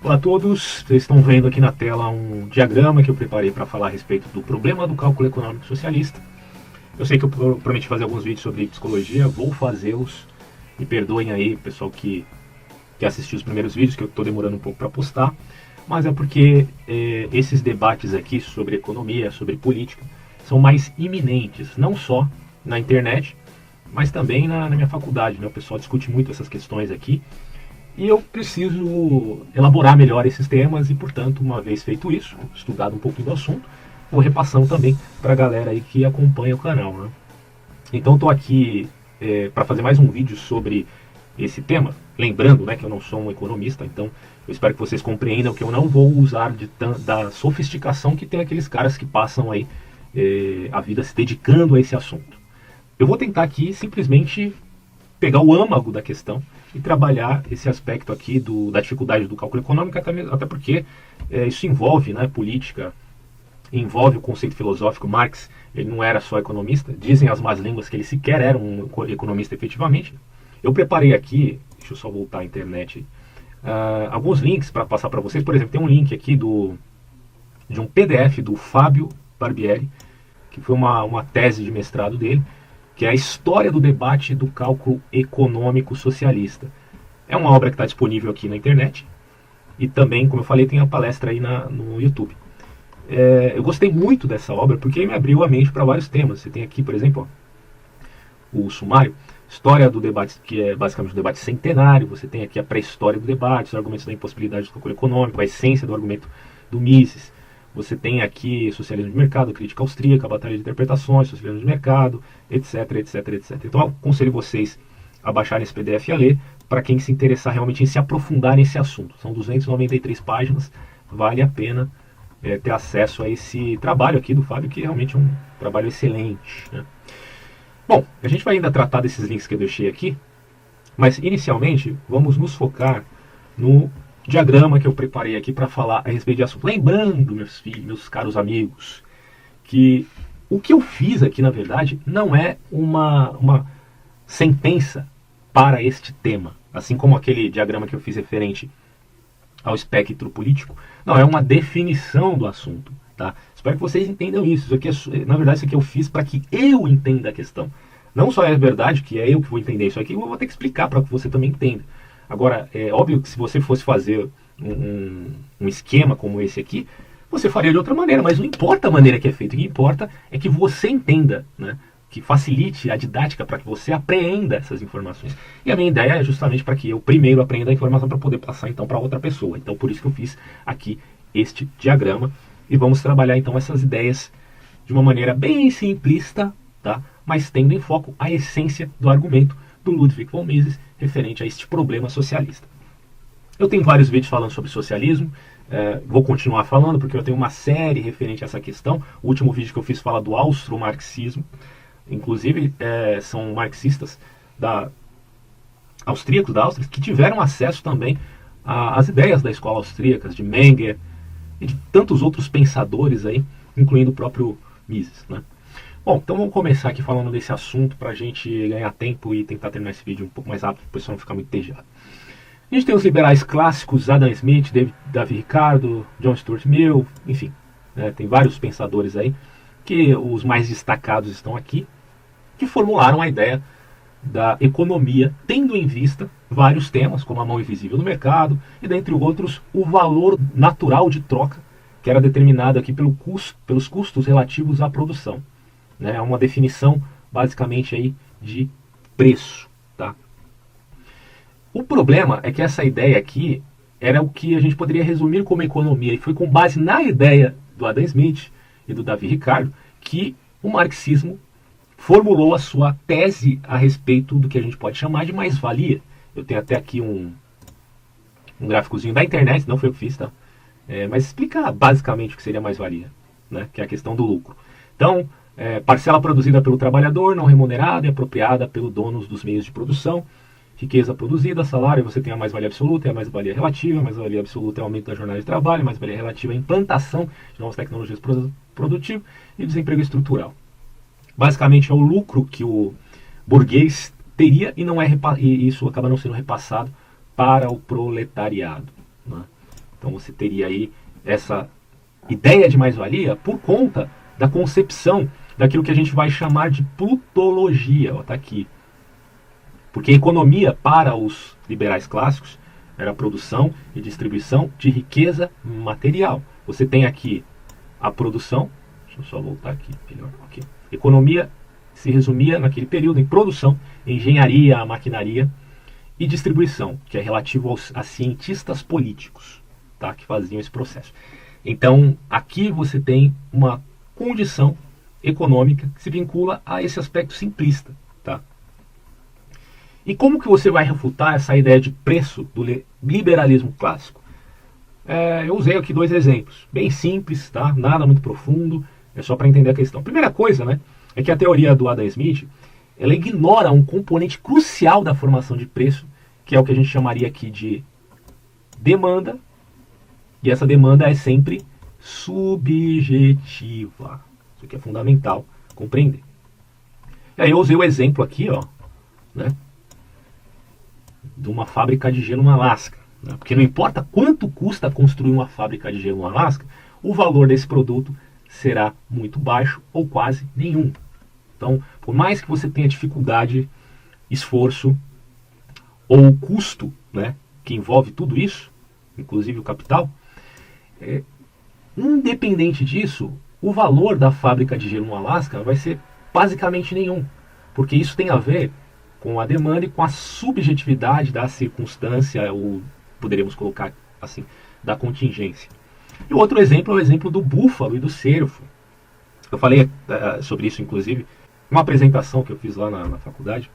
Olá a todos, vocês estão vendo aqui na tela um diagrama que eu preparei para falar a respeito do problema do cálculo econômico socialista. Eu sei que eu prometi fazer alguns vídeos sobre psicologia, vou fazê-los. Me perdoem aí, pessoal que assistiu os primeiros vídeos, que eu estou demorando um pouco para postar, mas é porque esses debates aqui sobre economia, sobre política, são mais iminentes, não só na internet, mas também na minha faculdade, né? O pessoal discute muito essas questões aqui. E eu preciso elaborar melhor esses temas e, portanto, uma vez feito isso, estudado um pouquinho do assunto, vou repassando também para a galera aí que acompanha o canal, né? Então estou aqui para fazer mais um vídeo sobre esse tema, lembrando, né, que eu não sou um economista, então eu espero que vocês compreendam que eu não vou usar da sofisticação que tem aqueles caras que passam aí a vida se dedicando a esse assunto. Eu vou tentar aqui simplesmente pegar o âmago da questão e trabalhar esse aspecto aqui da dificuldade do cálculo econômico, até porque isso envolve, né, política, envolve o conceito filosófico. Marx, ele não era só economista, dizem as más línguas que ele sequer era um economista efetivamente. Eu preparei aqui, deixa eu só voltar à internet, alguns links para passar para vocês. Por exemplo, tem um link aqui de um PDF do Fábio Barbieri, que foi uma tese de mestrado dele, que é a história do debate do cálculo econômico socialista. É uma obra que está disponível aqui na internet e também, como eu falei, tem a palestra aí no YouTube. Eu gostei muito dessa obra porque me abriu a mente para vários temas. Você tem aqui, por exemplo, o sumário, história do debate, que é basicamente um debate centenário. Você tem aqui a pré-história do debate, os argumentos da impossibilidade do cálculo econômico, a essência do argumento do Mises. Você tem aqui socialismo de mercado, crítica austríaca, a batalha de interpretações, socialismo de mercado, etc, etc, etc. Então eu aconselho vocês a baixarem esse PDF e a ler, para quem se interessar realmente em se aprofundar nesse assunto. São 293 páginas, vale a pena ter acesso a esse trabalho aqui do Fábio, que realmente é um trabalho excelente, né? Bom, a gente vai ainda tratar desses links que eu deixei aqui, mas inicialmente vamos nos focar no diagrama que eu preparei aqui para falar a respeito de assunto. Lembrando, meus filhos, meus caros amigos, que o que eu fiz aqui, na verdade, não é uma sentença para este tema, assim como aquele diagrama que eu fiz referente ao espectro político. Não, é uma definição do assunto, tá? Espero que vocês entendam isso. Isso aqui na verdade, isso aqui eu fiz para que eu entenda a questão. Não só é verdade que é eu que vou entender isso aqui, eu vou ter que explicar para que você também entenda. Agora, é óbvio que se você fosse fazer um esquema como esse aqui, você faria de outra maneira, mas não importa a maneira que é feito, o que importa é que você entenda, né? Que facilite a didática para que você apreenda essas informações. E a minha ideia é justamente para que eu primeiro aprenda a informação para poder passar então para outra pessoa. Então por isso que eu fiz aqui este diagrama e vamos trabalhar então essas ideias de uma maneira bem simplista, tá? Mas tendo em foco a essência do argumento do Ludwig von Mises referente a este problema socialista. Eu tenho vários vídeos falando sobre socialismo, vou continuar falando porque eu tenho uma série referente a essa questão. O último vídeo que eu fiz fala do austro-marxismo, inclusive são marxistas austríacos da Áustria que tiveram acesso também às ideias da escola austríaca, de Menger e de tantos outros pensadores aí, incluindo o próprio Mises, né? Bom, então vamos começar aqui falando desse assunto para a gente ganhar tempo e tentar terminar esse vídeo um pouco mais rápido, para o pessoal não ficar muito entediado. A gente tem os liberais clássicos, Adam Smith, Davi Ricardo, John Stuart Mill, enfim, né, tem vários pensadores aí, que os mais destacados estão aqui, que formularam a ideia da economia, tendo em vista vários temas, como a mão invisível no mercado, e dentre outros, o valor natural de troca, que era determinado aqui pelos custos relativos à produção. É uma definição basicamente aí de preço, tá? O problema é que essa ideia aqui era o que a gente poderia resumir como economia, e foi com base na ideia do Adam Smith e do Davi Ricardo que o marxismo formulou a sua tese a respeito do que a gente pode chamar de mais-valia. Eu tenho até aqui um gráficozinho da internet, não foi eu que fiz, tá? Mas explica basicamente o que seria mais-valia, né? Que é a questão do lucro. Então, parcela produzida pelo trabalhador, não remunerada e apropriada pelo dono dos meios de produção, riqueza produzida, salário, você tem a mais-valia absoluta e a mais-valia relativa. A mais-valia absoluta é o aumento da jornada de trabalho, a mais-valia relativa é a implantação de novas tecnologias produtivas e desemprego estrutural. Basicamente é o lucro que o burguês teria e isso acaba não sendo repassado para o proletariado, né? Então você teria aí essa ideia de mais-valia por conta da concepção daquilo que a gente vai chamar de plutologia. Está aqui. Porque a economia, para os liberais clássicos, era a produção e distribuição de riqueza material. Você tem aqui a produção, deixa eu só voltar aqui melhor. Okay. Economia se resumia naquele período em produção, engenharia, maquinaria e distribuição, que é relativo a cientistas políticos, tá, que faziam esse processo. Então, aqui você tem uma condição econômica que se vincula a esse aspecto simplista. Tá? E como que você vai refutar essa ideia de preço do liberalismo clássico? Eu usei aqui 2 exemplos, bem simples, tá? Nada muito profundo, é só para entender a questão. Primeira coisa, né, é que a teoria do Adam Smith, ela ignora um componente crucial da formação de preço, que é o que a gente chamaria aqui de demanda, e essa demanda é sempre subjetiva. Isso aqui é fundamental compreender. E aí eu usei o exemplo aqui, ó, né, de uma fábrica de gelo no Alasca. Né, porque não importa quanto custa construir uma fábrica de gelo no Alasca, o valor desse produto será muito baixo ou quase nenhum. Então, por mais que você tenha dificuldade, esforço ou custo, né, que envolve tudo isso, inclusive o capital, independente disso, o valor da fábrica de gelo no Alasca vai ser basicamente nenhum, porque isso tem a ver com a demanda e com a subjetividade da circunstância, ou poderíamos colocar assim, da contingência. E o outro exemplo é o exemplo do búfalo e do cervo. Eu falei sobre isso, inclusive, uma apresentação que eu fiz lá na faculdade.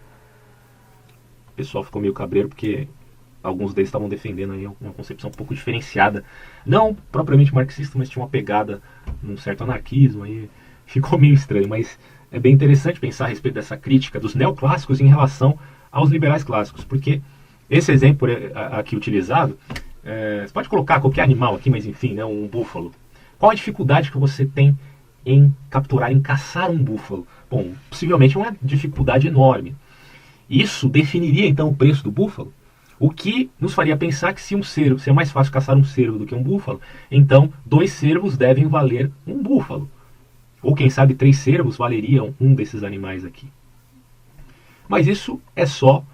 O pessoal ficou meio cabreiro porque alguns deles estavam defendendo aí uma concepção um pouco diferenciada, não propriamente marxista, mas tinha uma pegada num certo anarquismo, aí ficou meio estranho, mas é bem interessante pensar a respeito dessa crítica dos neoclássicos em relação aos liberais clássicos, porque esse exemplo aqui utilizado, você pode colocar qualquer animal aqui, mas enfim, né, um búfalo. Qual a dificuldade que você tem em capturar, em caçar um búfalo? Bom, possivelmente uma dificuldade enorme. Isso definiria então o preço do búfalo, o que nos faria pensar que se é mais fácil caçar um cervo do que um búfalo, então 2 cervos devem valer um búfalo. Ou quem sabe 3 cervos valeriam um desses animais aqui. Mas isso é só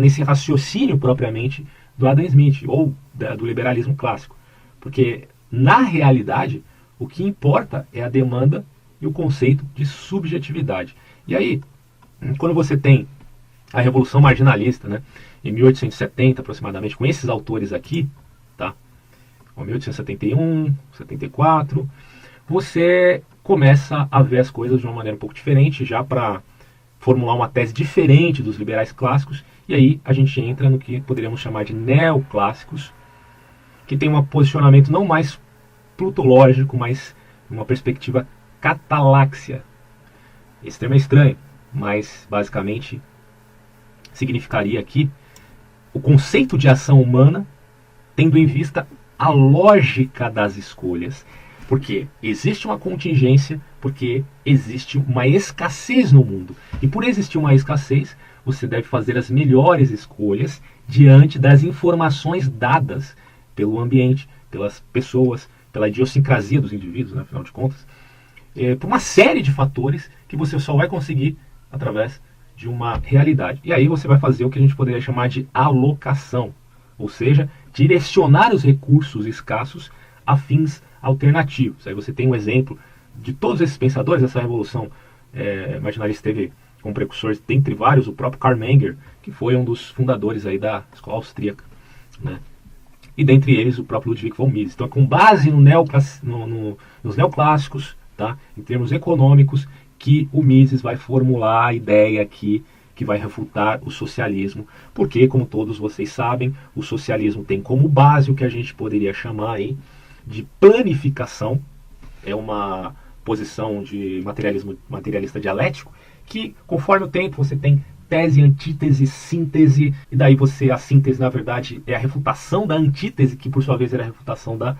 nesse raciocínio propriamente do Adam Smith, ou do liberalismo clássico. Porque, na realidade, o que importa é a demanda e o conceito de subjetividade. E aí, quando você tem a Revolução Marginalista, né, em 1870 aproximadamente, com esses autores aqui, tá? 1871, 74, você começa a ver as coisas de uma maneira um pouco diferente, já para formular uma tese diferente dos liberais clássicos, e aí a gente entra no que poderíamos chamar de neoclássicos, que tem um posicionamento não mais plutológico, mas uma perspectiva cataláxia. Esse termo é estranho, mas basicamente significaria aqui o conceito de ação humana tendo em vista a lógica das escolhas. Porque existe uma contingência, porque existe uma escassez no mundo. E por existir uma escassez, você deve fazer as melhores escolhas diante das informações dadas pelo ambiente, pelas pessoas, pela idiosincrasia dos indivíduos, né, afinal de contas, por uma série de fatores que você só vai conseguir através de uma realidade. E aí você vai fazer o que a gente poderia chamar de alocação, ou seja, direcionar os recursos escassos a fins alternativos. Aí você tem um exemplo de todos esses pensadores. Essa revolução marginalista teve como precursores, dentre vários, o próprio Karl Menger, que foi um dos fundadores aí da escola austríaca, né? E dentre eles o próprio Ludwig von Mises. Então, com base nos neoclássicos, tá, em termos econômicos, que o Mises vai formular a ideia aqui que vai refutar o socialismo, porque, como todos vocês sabem, o socialismo tem como base o que a gente poderia chamar aí de planificação. É uma posição de materialista dialético, que conforme o tempo você tem tese, antítese, síntese, e daí a síntese na verdade é a refutação da antítese, que por sua vez era a refutação da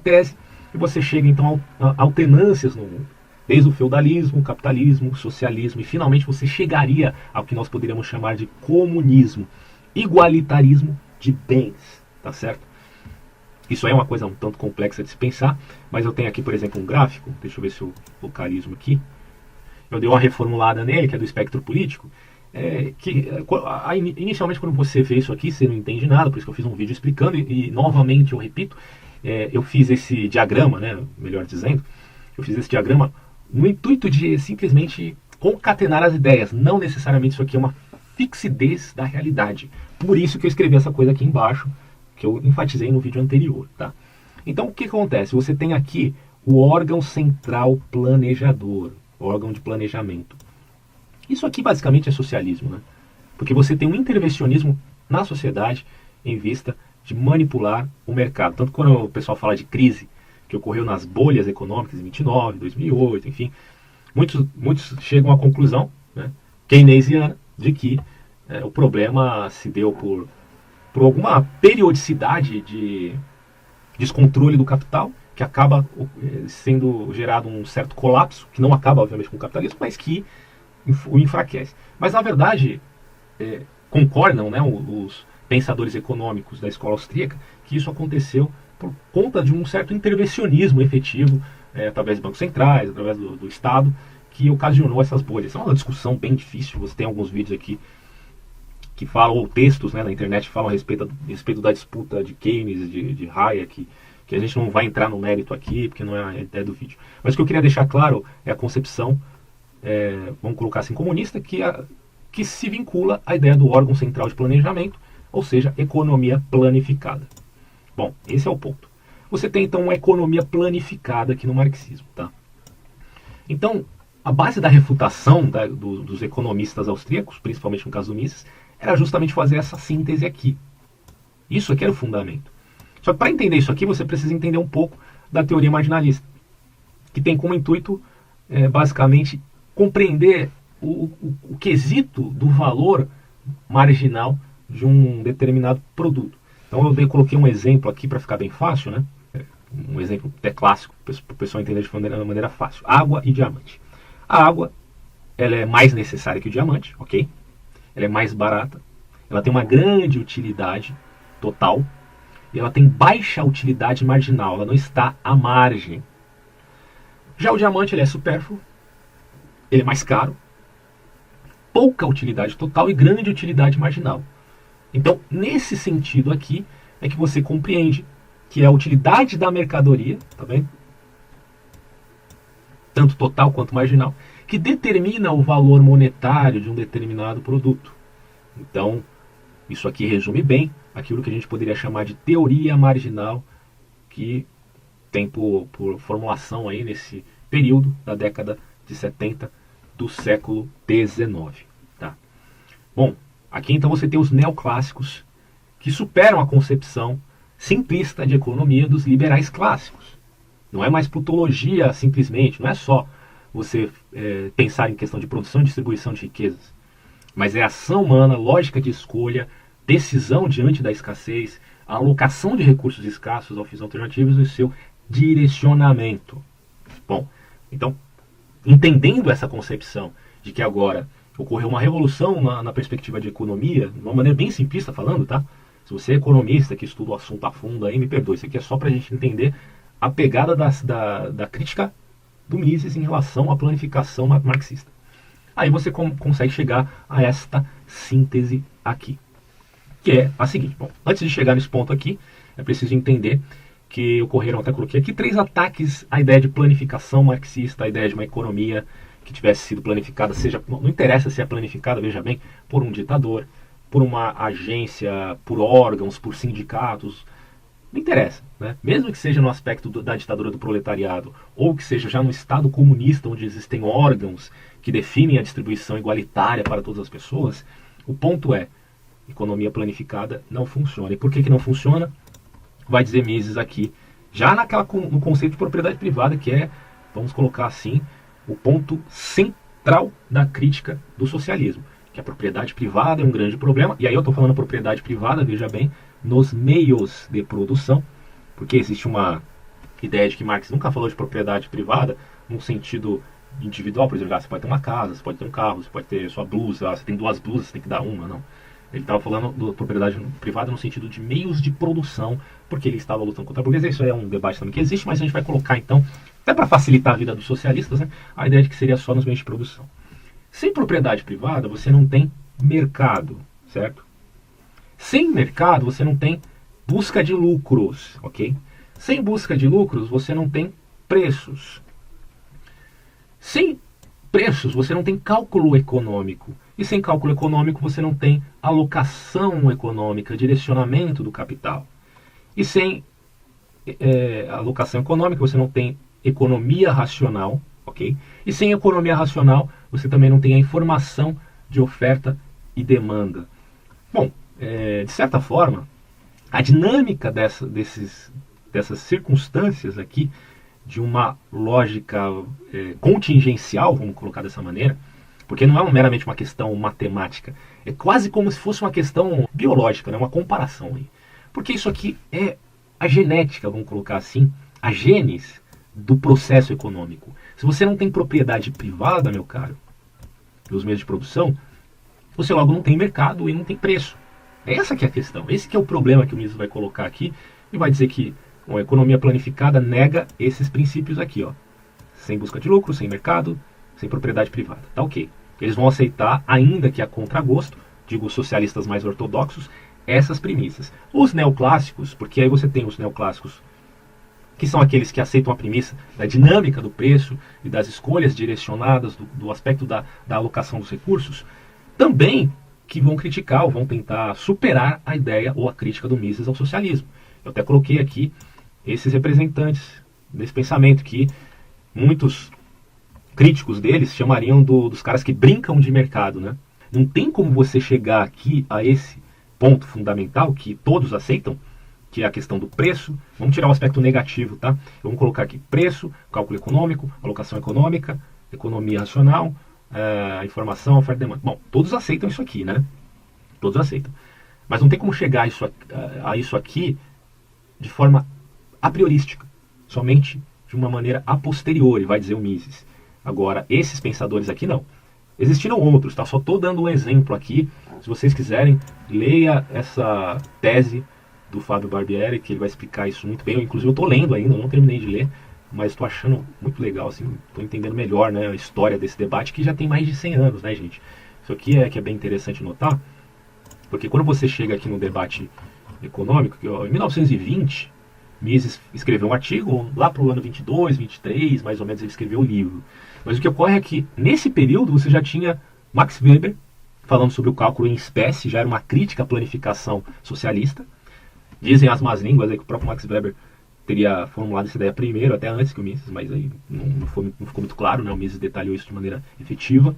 tese, e você chega então a alternâncias no mundo, desde o feudalismo, o capitalismo, o socialismo, e finalmente você chegaria ao que nós poderíamos chamar de comunismo, igualitarismo de bens, tá certo? Isso é uma coisa um tanto complexa de se pensar, mas eu tenho aqui, por exemplo, um gráfico, deixa eu ver se eu localizo aqui. Eu dei uma reformulada nele, que é do espectro político, inicialmente quando você vê isso aqui, você não entende nada, por isso que eu fiz um vídeo explicando, e novamente eu repito, eu fiz esse diagrama, né, melhor dizendo, eu fiz esse diagrama no intuito de simplesmente concatenar as ideias, não necessariamente isso aqui é uma fixidez da realidade. Por isso que eu escrevi essa coisa aqui embaixo, que eu enfatizei no vídeo anterior, tá? Então o que acontece? Você tem aqui o órgão central planejador, órgão de planejamento. Isso aqui basicamente é socialismo, né? Porque você tem um intervencionismo na sociedade em vista de manipular o mercado. Tanto quando o pessoal fala de crise que ocorreu nas bolhas econômicas em 29, 2008, enfim, muitos chegam à conclusão, né, keynesiana, de que o problema se deu por alguma periodicidade de descontrole do capital, que acaba sendo gerado um certo colapso, que não acaba, obviamente, com o capitalismo, mas que o enfraquece. Mas, na verdade, concordam, né, os pensadores econômicos da escola austríaca que isso aconteceu por conta de um certo intervencionismo efetivo, através de bancos centrais, através do Estado, que ocasionou essas bolhas. É uma discussão bem difícil, você tem alguns vídeos aqui que falam, ou textos, né, na internet que falam a respeito da disputa de Keynes, de Hayek, que a gente não vai entrar no mérito aqui, porque não é a ideia do vídeo. Mas o que eu queria deixar claro é a concepção, vamos colocar assim, comunista, que se vincula à ideia do órgão central de planejamento, ou seja, economia planificada. Bom, esse é o ponto. Você tem então uma economia planificada aqui no marxismo, tá? Então, a base da refutação dos economistas austríacos, principalmente no caso do Mises, era justamente fazer essa síntese aqui. Isso aqui era o fundamento. Só que para entender isso aqui, você precisa entender um pouco da teoria marginalista, que tem como intuito, basicamente, compreender o quesito do valor marginal de um determinado produto. Então eu coloquei um exemplo aqui para ficar bem fácil, né? Um exemplo até clássico, para o pessoal entender de maneira fácil. Água e diamante. A água, ela é mais necessária que o diamante, ok? Ela é mais barata, ela tem uma grande utilidade total, e ela tem baixa utilidade marginal, ela não está à margem. Já o diamante, ele é supérfluo, ele é mais caro, pouca utilidade total e grande utilidade marginal. Então, nesse sentido aqui, é que você compreende que é a utilidade da mercadoria, tá vendo? Tanto total quanto marginal, que determina o valor monetário de um determinado produto. Então, isso aqui resume bem aquilo que a gente poderia chamar de teoria marginal, que tem por formulação aí nesse período da década de 70 do século XIX. Tá? Bom, aqui então você tem os neoclássicos que superam a concepção simplista de economia dos liberais clássicos. Não é mais plutologia simplesmente, não é só você pensar em questão de produção e distribuição de riquezas, mas é ação humana, lógica de escolha, decisão diante da escassez, a alocação de recursos escassos ao fins alternativos e o seu direcionamento. Bom, então, entendendo essa concepção de que agora ocorreu uma revolução na perspectiva de economia, de uma maneira bem simplista falando, tá? Se você é economista que estuda o assunto a fundo aí, me perdoe, isso aqui é só para a gente entender a pegada da crítica do Mises em relação à planificação marxista. Aí você consegue chegar a esta síntese aqui, que é a seguinte. Bom, antes de chegar nesse ponto aqui, é preciso entender que ocorreram, até coloquei aqui, 3 ataques à ideia de planificação marxista, à ideia de uma economia que tivesse sido planificada, não interessa se é planificada, veja bem, por um ditador, por uma agência, por órgãos, por sindicatos, não interessa, né? Mesmo que seja no aspecto da ditadura do proletariado, ou que seja já no Estado comunista, onde existem órgãos que definem a distribuição igualitária para todas as pessoas, o ponto é, economia planificada não funciona. E por que não funciona? Vai dizer Mises aqui, já no conceito de propriedade privada, que é, vamos colocar assim, o ponto central da crítica do socialismo, que a propriedade privada é um grande problema, e aí eu estou falando propriedade privada, veja bem, nos meios de produção, porque existe uma ideia de que Marx nunca falou de propriedade privada num sentido individual, por exemplo, você pode ter uma casa, você pode ter um carro, você pode ter sua blusa, você tem 2 blusas, você tem que dar uma, não. Ele estava falando da propriedade privada no sentido de meios de produção, porque ele estava lutando contra a burguesia. Isso é um debate também que existe, mas a gente vai colocar então, até para facilitar a vida dos socialistas, né, a ideia de que seria só nos meios de produção. Sem propriedade privada, você não tem mercado, certo? Sem mercado, você não tem busca de lucros, ok? Sem busca de lucros, você não tem preços. Sem preços, você não tem cálculo econômico. E sem cálculo econômico, você não tem alocação econômica, direcionamento do capital. E sem alocação econômica, você não tem economia racional, ok? E sem economia racional, você também não tem a informação de oferta e demanda. Bom, de certa forma, a dinâmica dessas circunstâncias aqui, de uma lógica contingencial, vamos colocar dessa maneira, porque não é meramente uma questão matemática, é quase como se fosse uma questão biológica, né? Uma comparação aí. Porque isso aqui é a genética, vamos colocar assim, a genes do processo econômico. Se você não tem propriedade privada, meu caro, dos meios de produção, você logo não tem mercado e não tem preço. Essa que é a questão, esse que é o problema que o Mises vai colocar aqui e vai dizer que uma economia planificada nega esses princípios aqui, ó. Sem busca de lucro, sem mercado, sem propriedade privada. Tá ok. Eles vão aceitar, ainda que a contragosto, digo os socialistas mais ortodoxos, essas premissas. Os neoclássicos, porque aí você tem os neoclássicos, que são aqueles que aceitam a premissa da dinâmica do preço e das escolhas direcionadas, do aspecto da alocação dos recursos, também que vão criticar ou vão tentar superar a ideia ou a crítica do Mises ao socialismo. Eu até coloquei aqui esses representantes desse pensamento, que muitos críticos deles chamariam dos caras que brincam de mercado, né? Não tem como você chegar aqui a esse ponto fundamental que todos aceitam, que é a questão do preço. Vamos tirar o aspecto negativo, tá? Vamos colocar aqui preço, cálculo econômico, alocação econômica, economia racional, informação, oferta e demanda. Bom, todos aceitam isso aqui, né? Todos aceitam. Mas não tem como chegar a isso aqui de forma a priorística, somente de uma maneira a posteriori, vai dizer o Mises. Agora, esses pensadores aqui não. Existiram outros, tá? Só estou dando um exemplo aqui. Se vocês quiserem, leia essa tese do Fábio Barbieri, que ele vai explicar isso muito bem. Inclusive, eu estou lendo ainda, não terminei de ler, mas estou achando muito legal, assim, estou entendendo melhor, né, a história desse debate, que já tem mais de 100 anos, né, gente? Isso aqui que é bem interessante notar, porque quando você chega aqui no debate econômico, que, ó, em 1920, Mises escreveu um artigo, lá para o ano 22, 23, mais ou menos, ele escreveu o livro. Mas o que ocorre é que, nesse período, você já tinha Max Weber falando sobre o cálculo em espécie, já era uma crítica à planificação socialista. Dizem as más línguas aí que o próprio Max Weber teria formulado essa ideia primeiro, até antes que o Mises, mas aí não ficou muito claro, né? O Mises detalhou isso de maneira efetiva.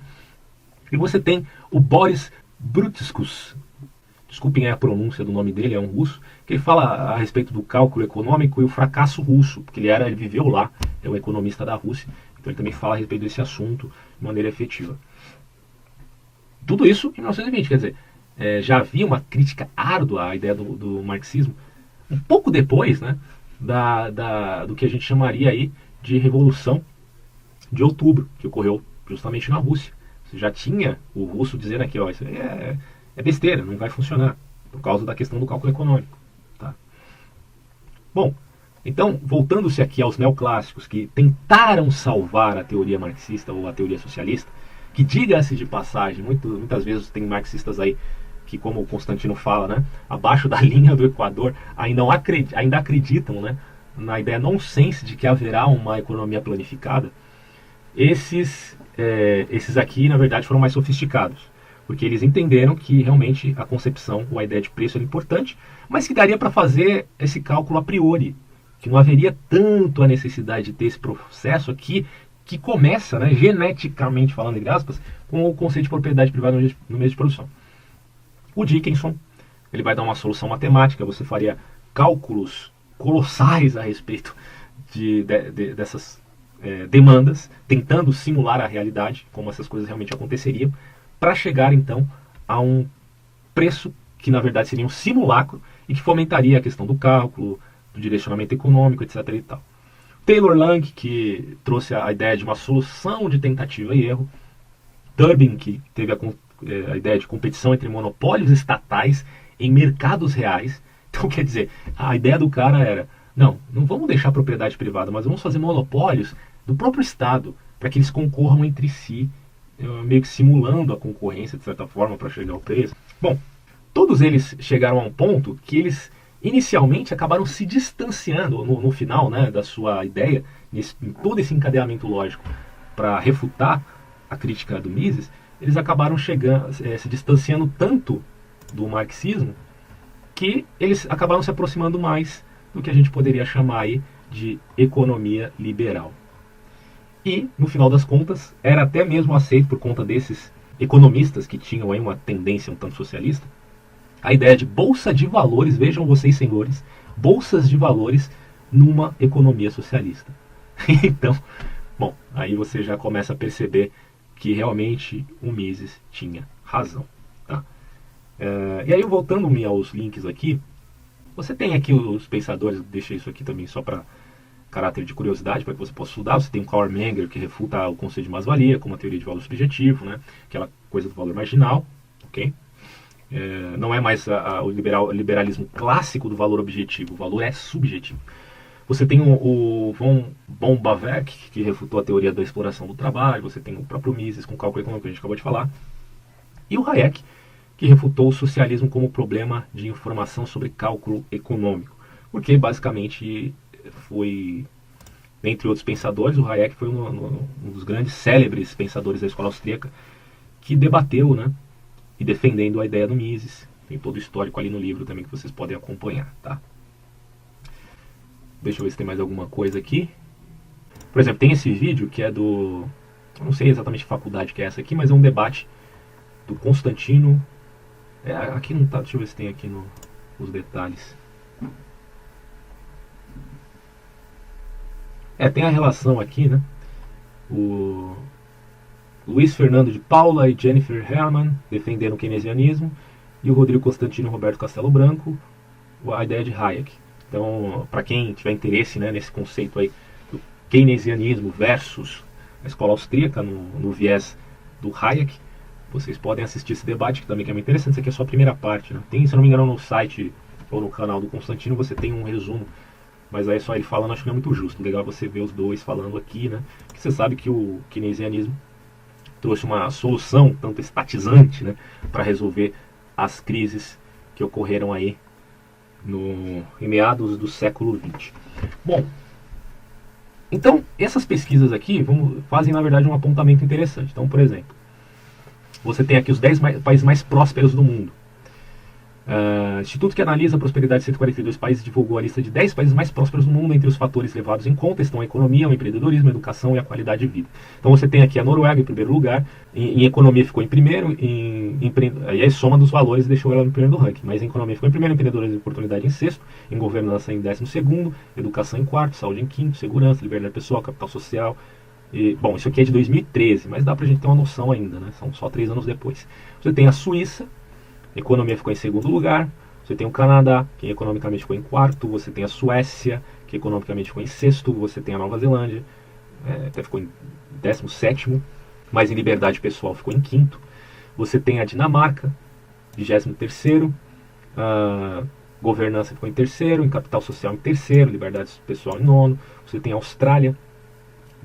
E você tem o Boris Brutskus, desculpem a pronúncia do nome dele, é um russo, que ele fala a respeito do cálculo econômico e o fracasso russo, porque ele viveu lá, é um economista da Rússia, então ele também fala a respeito desse assunto de maneira efetiva. Tudo isso em 1920, quer dizer, já havia uma crítica árdua à ideia do marxismo, um pouco depois, né, do que a gente chamaria aí de Revolução de Outubro, que ocorreu justamente na Rússia. Você já tinha o russo dizendo aqui, ó, isso aí é besteira, não vai funcionar, por causa da questão do cálculo econômico. Tá? Bom, então, voltando-se aqui aos neoclássicos, que tentaram salvar a teoria marxista ou a teoria socialista, que, diga-se de passagem, muitas vezes tem marxistas aí que, como o Constantino fala, né, abaixo da linha do Equador, ainda acreditam, né, na ideia nonsense de que haverá uma economia planificada. Esses aqui, na verdade, foram mais sofisticados, porque eles entenderam que realmente a concepção ou a ideia de preço era importante, mas que daria para fazer esse cálculo a priori, que não haveria tanto a necessidade de ter esse processo aqui, que começa, né, geneticamente falando, entre aspas, com o conceito de propriedade privada no meio de produção. O Dickinson, ele vai dar uma solução matemática, você faria cálculos colossais a respeito dessas demandas, tentando simular a realidade, como essas coisas realmente aconteceriam, para chegar então a um preço que na verdade seria um simulacro e que fomentaria a questão do cálculo, do direcionamento econômico, etc. e tal. Taylor Lang, que trouxe a ideia de uma solução de tentativa e erro. Durbin, que teve a ideia de competição entre monopólios estatais em mercados reais. Então, quer dizer, a ideia do cara era, não vamos deixar a propriedade privada, mas vamos fazer monopólios do próprio Estado, para que eles concorram entre si, meio que simulando a concorrência, de certa forma, para chegar ao preço. Bom, todos eles chegaram a um ponto que eles inicialmente acabaram se distanciando no final, né, da sua ideia, em todo esse encadeamento lógico para refutar a crítica do Mises. Eles acabaram se distanciando tanto do marxismo que eles acabaram se aproximando mais do que a gente poderia chamar aí de economia liberal. E, no final das contas, era até mesmo aceito por conta desses economistas que tinham aí uma tendência um tanto socialista, a ideia de bolsa de valores, vejam vocês senhores, bolsas de valores numa economia socialista. Então, bom, aí você já começa a perceber que realmente o Mises tinha razão. Tá? E aí, voltando-me aos links aqui, você tem aqui os pensadores, deixei isso aqui também só para caráter de curiosidade, para que você possa estudar. Você tem o Karl Menger, que refuta o conceito de mais-valia, como a teoria de valor subjetivo, né? Aquela coisa do valor marginal, ok? Não é mais o liberalismo clássico do valor objetivo, o valor é subjetivo. Você tem o von Bawerk, que refutou a teoria da exploração do trabalho. Você tem o próprio Mises com o cálculo econômico que a gente acabou de falar. E o Hayek, que refutou o socialismo como problema de informação sobre cálculo econômico. Porque, basicamente, foi, entre outros pensadores, o Hayek foi um dos grandes célebres pensadores da escola austríaca que debateu, né, e defendendo a ideia do Mises. Tem todo o histórico ali no livro também que vocês podem acompanhar, tá? Deixa eu ver se tem mais alguma coisa aqui. Por exemplo, tem esse vídeo que é do... Eu não sei exatamente que faculdade que é essa aqui, mas é um debate do Constantino. Aqui não tá, deixa eu ver se tem aqui os detalhes. Tem a relação aqui, né? O Luiz Fernando de Paula e Jennifer Herman defendendo o keynesianismo, e o Rodrigo Constantino e Roberto Castelo Branco a ideia de Hayek. Então, para quem tiver interesse, né, nesse conceito aí do keynesianismo versus a escola austríaca no viés do Hayek, vocês podem assistir esse debate, que também é muito interessante. Isso aqui é só a primeira parte, né? Tem, se não me engano, no site ou no canal do Constantino, você tem um resumo, mas aí só ele falando, acho que não é muito justo. Legal você ver os dois falando aqui, né? Porque você sabe que o keynesianismo trouxe uma solução tanto estatizante, né, para resolver as crises que ocorreram aí em meados do século XX. Bom, então essas pesquisas aqui fazem, na verdade, um apontamento interessante. Então, por exemplo, você tem aqui os 10 países mais prósperos do mundo. Instituto que analisa a prosperidade de 142 países divulgou a lista de 10 países mais prósperos do mundo. Entre os fatores levados em conta estão a economia, o empreendedorismo, a educação e a qualidade de vida. Então você tem aqui a Noruega em primeiro lugar, em economia ficou em primeiro, aí a soma dos valores deixou ela no primeiro do ranking, mas em economia ficou em primeiro, empreendedorismo e oportunidade em sexto, em governança em 12º, educação em quarto, saúde em quinto, segurança, liberdade pessoal, capital social. Bom, isso aqui é de 2013, mas dá pra gente ter uma noção ainda, né? São só 3 anos depois. Você tem a Suíça, economia ficou em segundo lugar. Você tem o Canadá, que economicamente ficou em quarto. Você tem a Suécia, que economicamente ficou em sexto. Você tem a Nova Zelândia, até ficou em 17º, mas em liberdade pessoal ficou em quinto. Você tem a Dinamarca, 23º. Governança ficou em terceiro, em capital social em terceiro, liberdade pessoal em nono. Você tem a Austrália,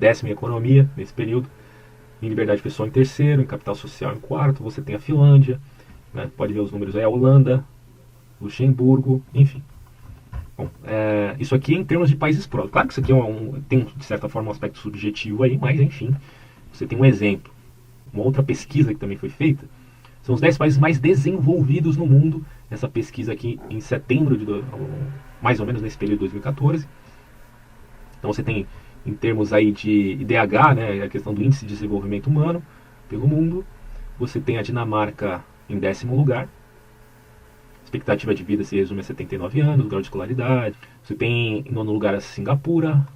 10ª em economia nesse período, em liberdade pessoal em terceiro, em capital social em quarto. Você tem a Finlândia, né? Pode ver os números aí, a Holanda, Luxemburgo, enfim. Bom, isso aqui em termos de países próximos. Claro que isso aqui tem, de certa forma, um aspecto subjetivo aí, mas enfim, você tem um exemplo. Uma outra pesquisa que também foi feita, são os 10 países mais desenvolvidos no mundo. Essa pesquisa aqui em setembro, mais ou menos nesse período de 2014. Então você tem, em termos aí de IDH, né, a questão do Índice de Desenvolvimento Humano pelo mundo. Você tem a Dinamarca em 10º lugar. Expectativa de vida se resume a 79 anos, grau de escolaridade. Você tem em 9º lugar a Singapura,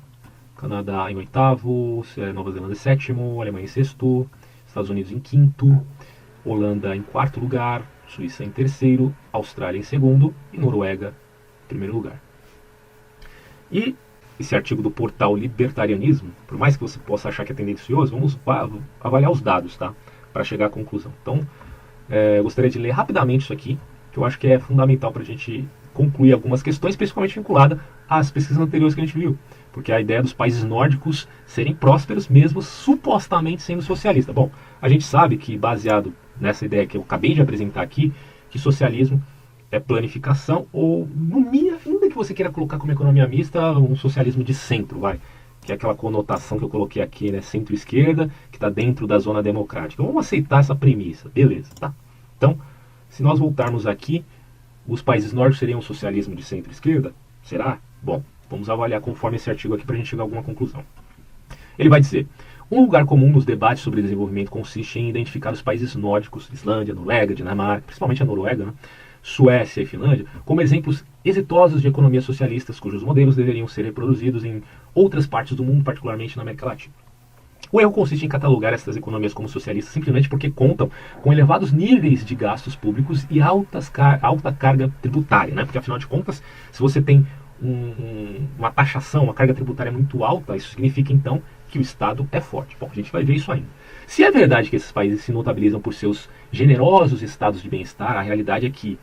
Canadá em 8º, Nova Zelândia em 7º, Alemanha em 6º, Estados Unidos em 5º, Holanda em 4º lugar, Suíça em 3º, Austrália em 2º e Noruega em 1º lugar. E esse artigo do portal Libertarianismo, por mais que você possa achar que é tendencioso, vamos avaliar os dados, tá? Para chegar à conclusão. Então, Eu gostaria de ler rapidamente isso aqui, que eu acho que é fundamental para a gente concluir algumas questões, principalmente vinculadas às pesquisas anteriores que a gente viu. Porque a ideia dos países nórdicos serem prósperos, mesmo supostamente sendo socialistas. Bom, a gente sabe que, baseado nessa ideia que eu acabei de apresentar aqui, que socialismo é planificação, ou, no mínimo, ainda que você queira colocar como economia mista, um socialismo de centro, vai. Que é aquela conotação que eu coloquei aqui, né? Centro-esquerda, que está dentro da zona democrática. Vamos aceitar essa premissa, beleza, tá? Então, se nós voltarmos aqui, os países nórdicos seriam um socialismo de centro-esquerda? Será? Bom, vamos avaliar conforme esse artigo aqui para a gente chegar a alguma conclusão. Ele vai dizer: um lugar comum nos debates sobre desenvolvimento consiste em identificar os países nórdicos, Islândia, Noruega, Dinamarca, principalmente a Noruega, né? Suécia e Finlândia, como exemplos exitosos de economias socialistas cujos modelos deveriam ser reproduzidos em outras partes do mundo, particularmente na América Latina. O erro consiste em catalogar essas economias como socialistas simplesmente porque contam com elevados níveis de gastos públicos e alta carga tributária, né? Porque afinal de contas, se você tem uma taxação, uma carga tributária muito alta, isso significa então que o Estado é forte. Bom, a gente vai ver isso ainda. Se é verdade que esses países se notabilizam por seus generosos estados de bem-estar, a realidade é que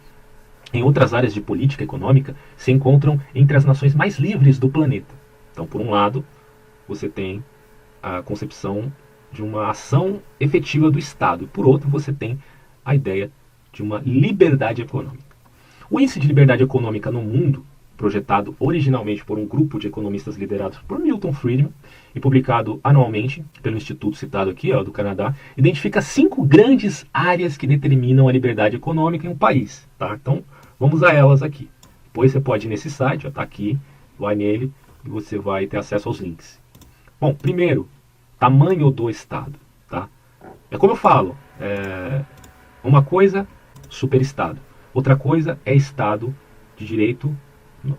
em outras áreas de política econômica se encontram entre as nações mais livres do planeta. Então, por um lado, você tem a concepção de uma ação efetiva do Estado, e por outro, você tem a ideia de uma liberdade econômica. O índice de liberdade econômica no mundo, projetado originalmente por um grupo de economistas liderados por Milton Friedman e publicado anualmente pelo instituto citado aqui, do Canadá, identifica 5 grandes áreas que determinam a liberdade econômica em um país. Tá? Então, vamos a elas aqui. Depois você pode ir nesse site, está aqui, vai nele e você vai ter acesso aos links. Bom, primeiro, tamanho do Estado. Tá? É como eu falo, uma coisa, superestado. Outra coisa é Estado de direito,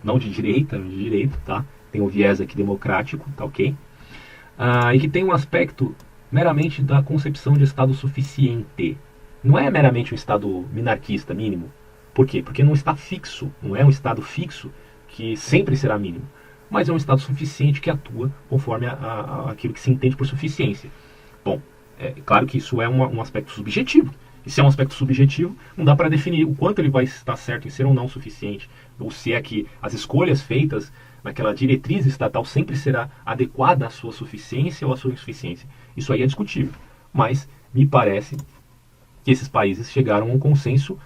não de direita, de direito, tá? Tem o viés aqui democrático, tá ok? E que tem um aspecto meramente da concepção de Estado suficiente. Não é meramente um Estado minarquista, mínimo. Por quê? Porque não está fixo, não é um Estado fixo que sempre será mínimo, mas é um Estado suficiente que atua conforme aquilo que se entende por suficiência. Bom, é claro que isso é um aspecto subjetivo. E se é um aspecto subjetivo, não dá para definir o quanto ele vai estar certo em ser ou não suficiente. Ou se é que as escolhas feitas naquela diretriz estatal sempre será adequada à sua suficiência ou à sua insuficiência. Isso aí é discutível. Mas me parece que esses países chegaram a um consenso,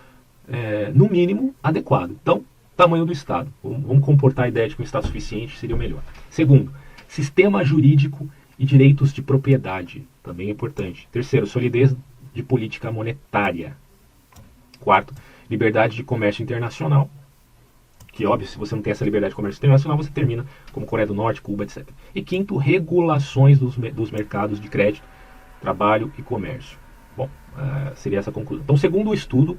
no mínimo, adequado. Então, tamanho do Estado. Vamos comportar a ideia de que um Estado suficiente seria o melhor. Segundo, sistema jurídico e direitos de propriedade. Também é importante. Terceiro, solidez de política monetária. Quarto, liberdade de comércio internacional. Que, óbvio, se você não tem essa liberdade de comércio internacional, você termina como Coreia do Norte, Cuba, etc. E quinto, regulações dos mercados de crédito, trabalho e comércio. Bom, seria essa a conclusão. Então, segundo o estudo,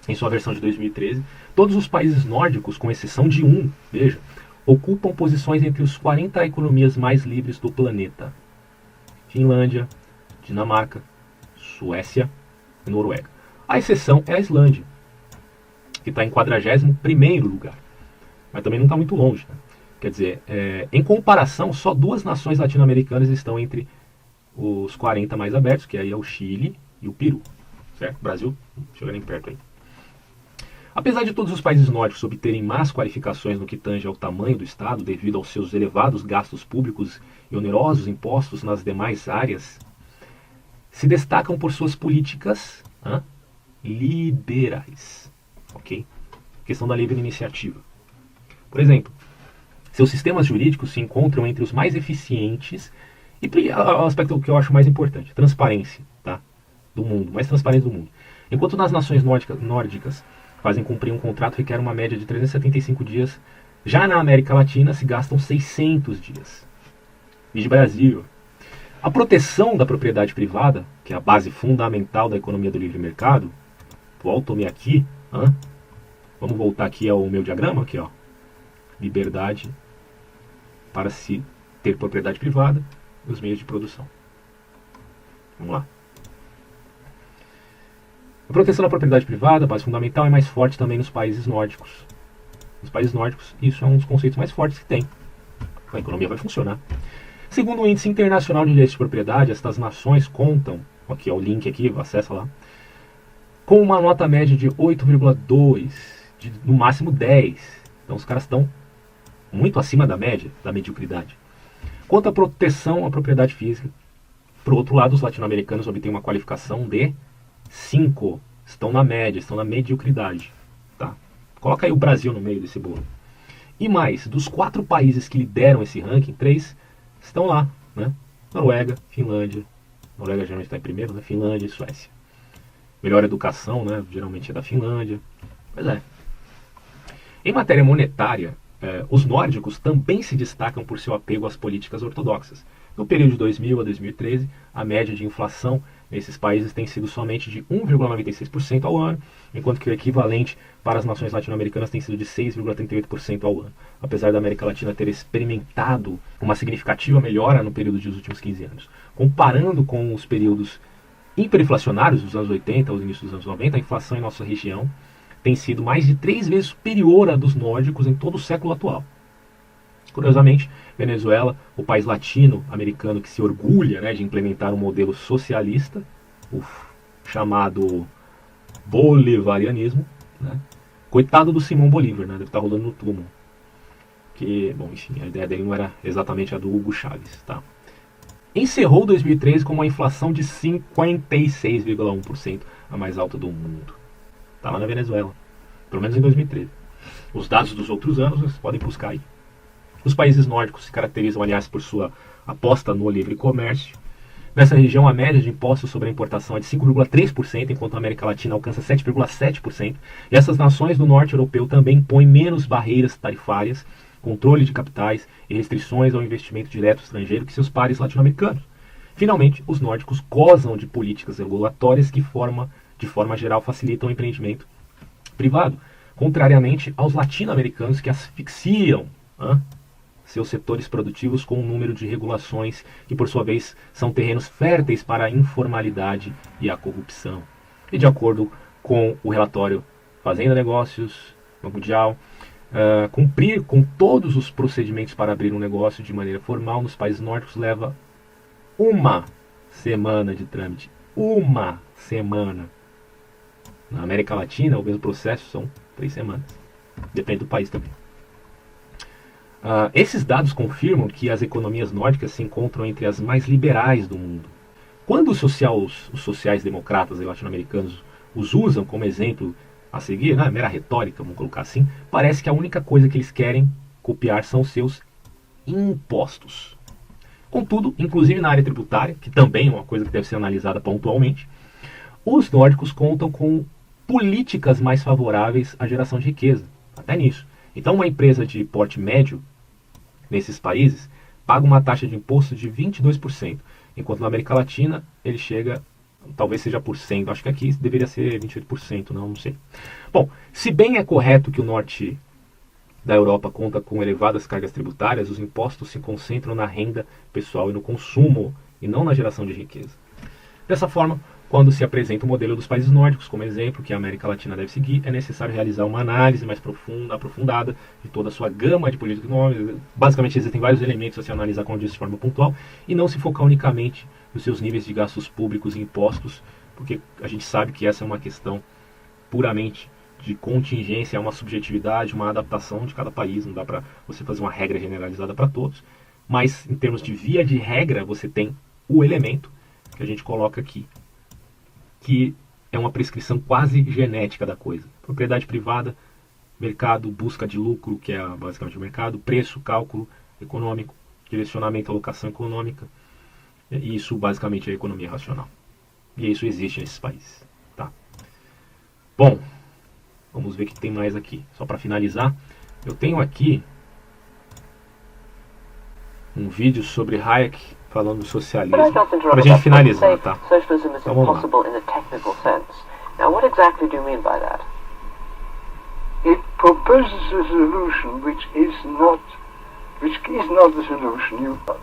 em sua versão de 2013, todos os países nórdicos, com exceção de um, veja, ocupam posições entre os 40 economias mais livres do planeta. Finlândia, Dinamarca, Suécia e Noruega. A exceção é a Islândia, que está em 41º lugar. Mas também não está muito longe. Né? Quer dizer, em comparação, só 2 nações latino-americanas estão entre os 40 mais abertos, que aí é o Chile e o Peru. Certo? Brasil, chega nem perto aí. Apesar de todos os países nórdicos obterem más qualificações no que tange ao tamanho do Estado, devido aos seus elevados gastos públicos e onerosos impostos nas demais áreas, se destacam por suas políticas liberais. Ok? Questão da livre iniciativa. Por exemplo, seus sistemas jurídicos se encontram entre os mais eficientes e o aspecto que eu acho mais importante, transparência, tá? Do mundo, mais transparente do mundo. Enquanto nas nações nórdicas fazem cumprir um contrato requer uma média de 375 dias, já na América Latina se gastam 600 dias. E de Brasil. A proteção da propriedade privada, que é a base fundamental da economia do livre mercado, volto-me aqui, vamos voltar aqui ao meu diagrama, aqui, ó. Liberdade para se ter propriedade privada e os meios de produção. Vamos lá. A proteção da propriedade privada, base fundamental, é mais forte também nos países nórdicos. Nos países nórdicos, isso é um dos conceitos mais fortes que tem. A economia vai funcionar. Segundo o Índice Internacional de Direitos de Propriedade, estas nações contam, aqui é o link aqui, acessa lá, com uma nota média de 8,2, no máximo 10. Então os caras estão muito acima da média, da mediocridade. Quanto à proteção à propriedade física, por outro lado, os latino-americanos obtêm uma qualificação de 5. Estão na média, estão na mediocridade. Tá? Coloca aí o Brasil no meio desse bolo. E mais, dos 4 países que lideram esse ranking, 3 estão lá, né? Noruega, Finlândia. Noruega geralmente está em primeiro, né? Finlândia e Suécia. Melhor educação, né? Geralmente é da Finlândia. Pois é. Em matéria monetária, os nórdicos também se destacam por seu apego às políticas ortodoxas. No período de 2000 a 2013, a média de inflação nesses países tem sido somente de 1,96% ao ano, enquanto que o equivalente para as nações latino-americanas tem sido de 6,38% ao ano, apesar da América Latina ter experimentado uma significativa melhora no período dos últimos 15 anos. Comparando com os períodos hiperinflacionários dos anos 80 aos inícios dos anos 90, a inflação em nossa região tem sido mais de 3 vezes superior à dos nórdicos em todo o século atual. Curiosamente, Venezuela, o país latino-americano que se orgulha, né, de implementar um modelo socialista, o chamado bolivarianismo, né? Coitado do Simão Bolívar, né, deve estar rolando no túmulo. Que, bom, enfim, a ideia dele não era exatamente a do Hugo Chávez. Tá? Encerrou 2013 com uma inflação de 56,1%, a mais alta do mundo. Está lá na Venezuela, pelo menos em 2013. Os dados dos outros anos vocês podem buscar aí. Os países nórdicos se caracterizam, aliás, por sua aposta no livre comércio. Nessa região, a média de impostos sobre a importação é de 5,3%, enquanto a América Latina alcança 7,7%. E essas nações do norte europeu também impõem menos barreiras tarifárias, controle de capitais e restrições ao investimento direto estrangeiro que seus pares latino-americanos. Finalmente, os nórdicos gozam de políticas regulatórias que, de forma geral, facilitam o empreendimento privado, contrariamente aos latino-americanos que asfixiam seus setores produtivos com um número de regulações que, por sua vez, são terrenos férteis para a informalidade e a corrupção. E de acordo com o relatório Fazenda Negócios Mundial, cumprir com todos os procedimentos para abrir um negócio de maneira formal nos países nórdicos leva 1 semana de trâmite. 1 semana. Na América Latina, o mesmo processo são 3 semanas. Depende do país também. Esses dados confirmam que as economias nórdicas se encontram entre as mais liberais do mundo. Quando os sociais-democratas e latino-americanos os usam como exemplo a seguir, né, mera retórica, vamos colocar assim, parece que a única coisa que eles querem copiar são os seus impostos. Contudo, inclusive na área tributária, que também é uma coisa que deve ser analisada pontualmente, os nórdicos contam com políticas mais favoráveis à geração de riqueza, até nisso. Então, uma empresa de porte médio nesses países paga uma taxa de imposto de 22%, enquanto na América Latina ele chega, talvez seja por 100%, acho que aqui deveria ser 28%, não sei. Bom, se bem é correto que o norte da Europa conta com elevadas cargas tributárias, os impostos se concentram na renda pessoal e no consumo, e não na geração de riqueza. Dessa forma, quando se apresenta o modelo dos países nórdicos como exemplo que a América Latina deve seguir, é necessário realizar uma análise mais aprofundada de toda a sua gama de políticas econômicas. Basicamente, existem vários elementos a se analisar, como disse, de forma pontual, e não se focar unicamente nos seus níveis de gastos públicos e impostos, porque a gente sabe que essa é uma questão puramente de contingência, é uma subjetividade, uma adaptação de cada país, não dá para você fazer uma regra generalizada para todos, mas em termos de via de regra, você tem o elemento que a gente coloca aqui, que é uma prescrição quase genética da coisa. Propriedade privada, mercado, busca de lucro, que é basicamente o mercado, preço, cálculo econômico, direcionamento, alocação econômica, e isso basicamente é a economia racional. E isso existe nesses países. Tá? Bom, vamos ver o que tem mais aqui. Só para finalizar, eu tenho aqui um vídeo sobre Hayek falando do socialismo. Para a gente finalizar, tá? Então vamos lá. Now, what exactly do you mean by that? It proposes a solution which is not the solution you found.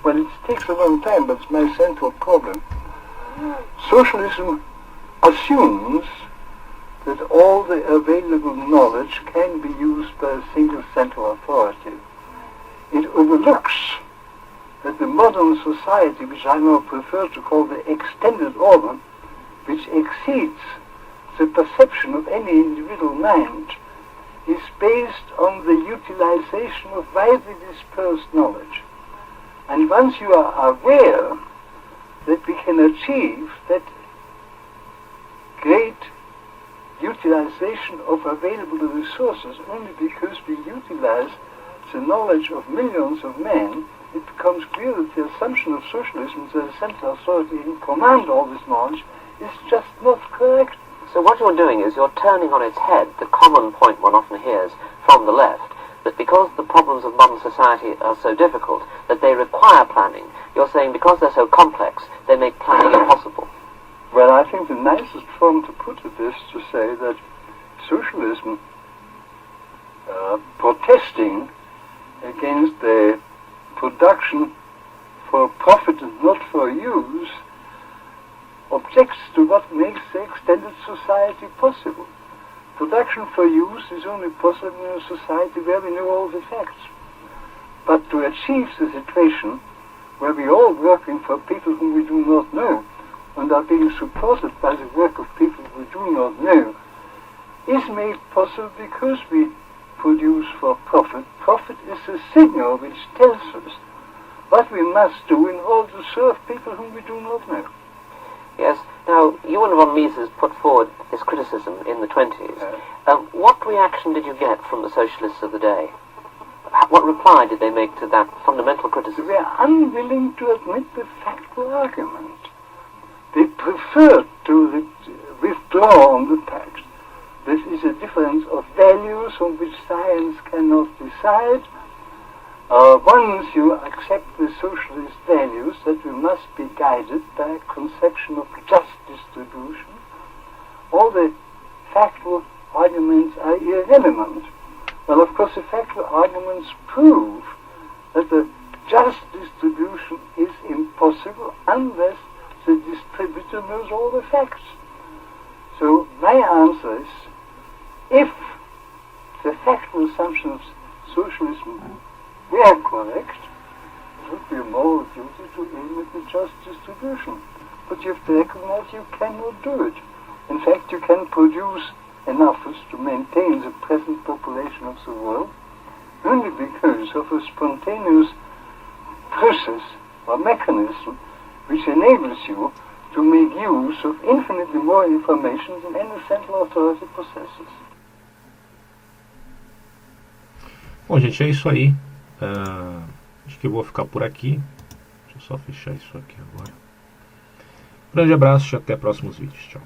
Well, it takes a long time, but it's my central problem. Socialism assumes that all the available knowledge can be used by a single central authority. It overlooks that the modern society, which I now prefer to call the extended order, which exceeds the perception of any individual mind is based on the utilization of widely dispersed knowledge. And once you are aware that we can achieve that great utilization of available resources only because we utilize the knowledge of millions of men, it becomes clear that the assumption of socialism that a central authority can command all this knowledge is just not correct. So what you're doing is you're turning on its head the common point one often hears from the left, that because the problems of modern society are so difficult, that they require planning. You're saying because they're so complex, they make planning impossible. Well, I think the nicest form to put it is to say that socialism, protesting against the production for profit and not for use, objects to what makes the extended society possible. Production for use is only possible in a society where we know all the facts. But to achieve the situation where we are all working for people whom we do not know and are being supported by the work of people we do not know is made possible because we produce for profit. Profit is a signal which tells us what we must do in order to serve people whom we do not know. Yes. Now, you and von Mises put forward this criticism in the 20s. What reaction did you get from the socialists of the day? What reply did they make to that fundamental criticism? They were unwilling to admit the factual argument. They preferred to withdraw on the fact. This is a difference of values on which science cannot decide. Once you accept the socialist values that we must be guided by a conception of just distribution, all the factual arguments are irrelevant. Well, of course, the factual arguments prove that the just distribution is impossible unless the distributor knows all the facts. So my answer is, if the factual assumptions of socialism were correct, it would be a moral duty to aim at the just distribution. But you have to recognize you cannot do it. In fact, you can produce enough to maintain the present population of the world only because of a spontaneous process or mechanism which enables you to make use of infinitely more information than any central authority possesses. Bom, gente, é isso aí. Acho que eu vou ficar por aqui. Deixa eu só fechar isso aqui agora. Grande abraço e até próximos vídeos. Tchau.